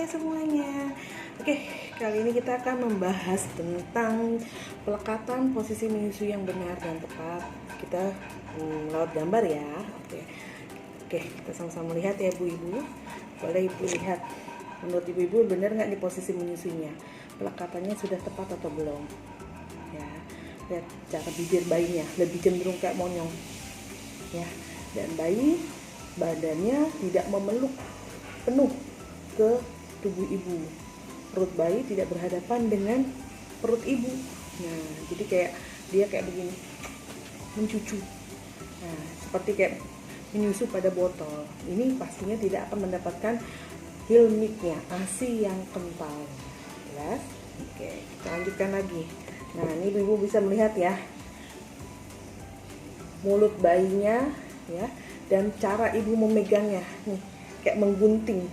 semuanya. Oke, kali ini kita akan membahas tentang pelekatan posisi menyusui yang benar dan tepat. Kita lewat gambar ya. Oke, kita sama-sama lihat ya Bu Ibu. Boleh Ibu lihat, menurut Ibu benar nggak di posisi menyusuinya? Pelekatannya sudah tepat atau belum? Ya, lihat cara bibir bayinya, lebih cenderung kayak monyong. Ya, dan bayi badannya tidak memeluk penuh ke tubuh ibu. Perut bayi tidak berhadapan dengan perut ibu. Nah, jadi kayak dia kayak begini, mencucu. Nah, seperti kayak menyusu pada botol. Ini pastinya tidak akan mendapatkan heel milknya, ASI yang kental. Jelas? Oke, kita lanjutkan lagi. Nah, ini ibu bisa melihat ya, mulut bayinya ya, dan cara ibu memegangnya nih, kayak menggunting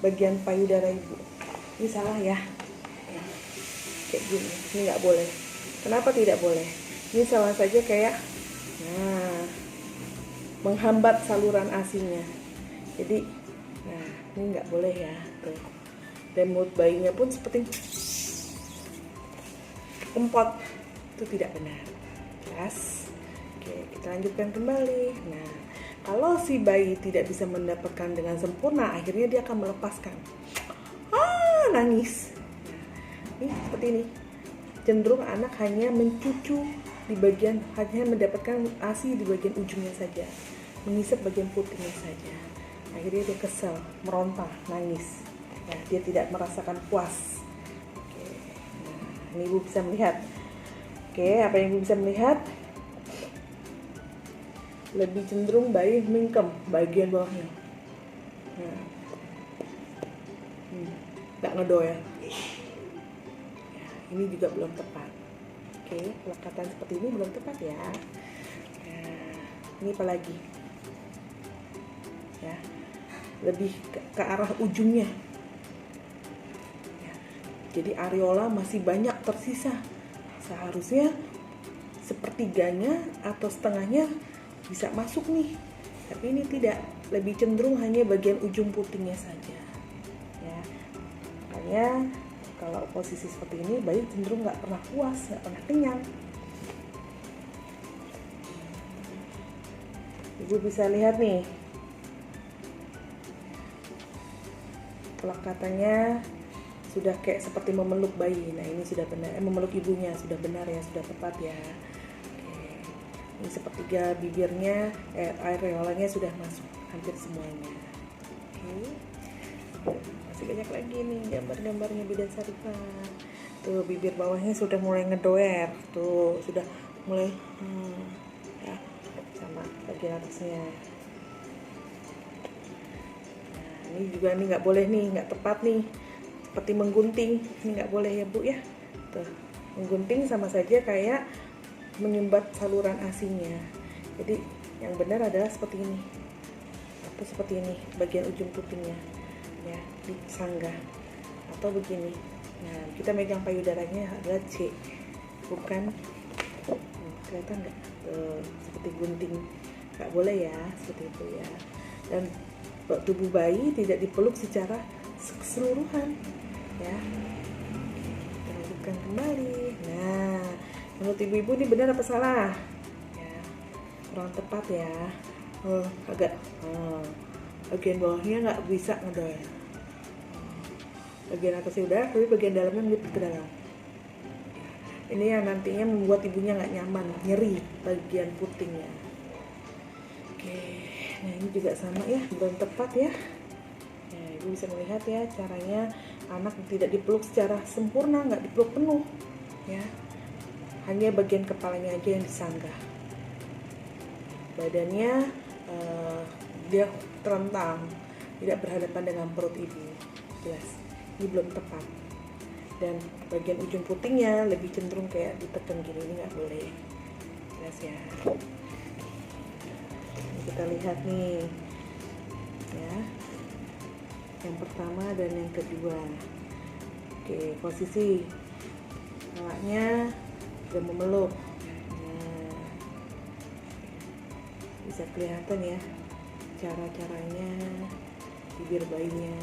bagian payudara ibu. Ini salah ya, kayak gini, ini nggak boleh. Kenapa tidak boleh? Ini sama saja kayak menghambat saluran asinya. Jadi ini nggak boleh ya tuh. Dan mulut bayinya pun seperti kempot, itu tidak benar. Jelas? Oke, kita lanjutkan kembali. Nah, kalau si bayi tidak bisa mendapatkan dengan sempurna, akhirnya dia akan melepaskan. Nangis. Ini seperti ini. Cenderung anak hanya mencucu di bagian, hanya mendapatkan ASI di bagian ujungnya saja, mengisap bagian putihnya saja. Akhirnya dia kesal, meronta, nangis. Ya, dia tidak merasakan puas. Oke. Nah, ini ibu bisa melihat. Oke, apa yang ibu bisa melihat? Lebih cenderung bayi mingkem bagian bawahnya. Nggak ngedoel ya. Ini juga belum tepat. Oke, pelekatan seperti ini belum tepat ya. Nah, ini apa lagi ya, lebih ke arah ujungnya ya. Jadi areola masih banyak tersisa, seharusnya sepertiganya atau setengahnya bisa masuk nih, tapi ini tidak, lebih cenderung hanya bagian ujung putingnya saja ya. Makanya kalau posisi seperti ini bayi cenderung nggak pernah puas, nggak pernah kenyang. Ibu bisa lihat nih, pelekatannya sudah kayak seperti memeluk bayi. Nah, ini sudah benar, memeluk ibunya sudah benar ya, sudah tepat ya. Ini sepertiga bibirnya, areolanya sudah masuk hampir semuanya. Oke. Masih banyak lagi nih gambar-gambarnya Bidan Sarifah. Tuh bibir bawahnya sudah mulai ngedoer, tuh sudah mulai ya, sama bagian atasnya. Nah, ini juga nih nggak boleh nih, nggak tepat nih, seperti menggunting. Ini nggak boleh ya Bu ya. Tuh, menggunting sama saja kayak menyumbat saluran asinya. Jadi yang benar adalah seperti ini, atau seperti ini bagian ujung putingnya ya, disanggah, atau begini. Nah, kita megang payudaranya adalah C, bukan kelihatan nggak? Seperti gunting, nggak boleh ya, seperti itu ya. Dan tubuh bayi tidak dipeluk secara keseluruhan ya. Kita lanjutkan kembali. Nah, menurut ibu-ibu ini benar apa salah? Ya, kurang tepat ya. Agak bagian bawahnya nggak bisa ngedoel. Bagian atasnya udah, tapi bagian dalamnya ngelip ke dalam. Ini yang nantinya membuat ibunya nggak nyaman, nyeri bagian putingnya. Oke, nah ini juga sama ya, belum tepat ya. Nah, ibu bisa melihat ya caranya, anak tidak dipeluk secara sempurna, nggak dipeluk penuh ya. Hanya bagian kepalanya aja yang disanggah. Badannya dia terentang, tidak berhadapan dengan perut ibu. Jelas, ini belum tepat. Dan bagian ujung putingnya lebih cenderung kayak ditekan gini, ini nggak boleh. Jelas ya. Ini kita lihat nih ya, yang pertama dan yang kedua. Oke, posisi kepalanya sudah memeluk. Nah, bisa kelihatan ya cara-caranya bibir bayinya.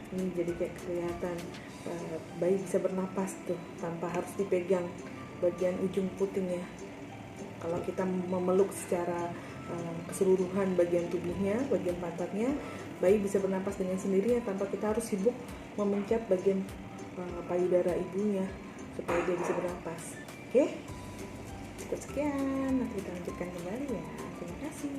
Ini jadi kayak kelihatan bayi bisa bernapas tuh tanpa harus dipegang bagian ujung putingnya. Kalau kita memeluk secara keseluruhan bagian tubuhnya, bagian pantatnya, bayi bisa bernapas dengan sendirinya tanpa kita harus sibuk memencet bagian payudara ibunya supaya dia bisa bernapas. Oke, cukup sekian. Nanti kita lanjutkan kembali ya. Terima kasih.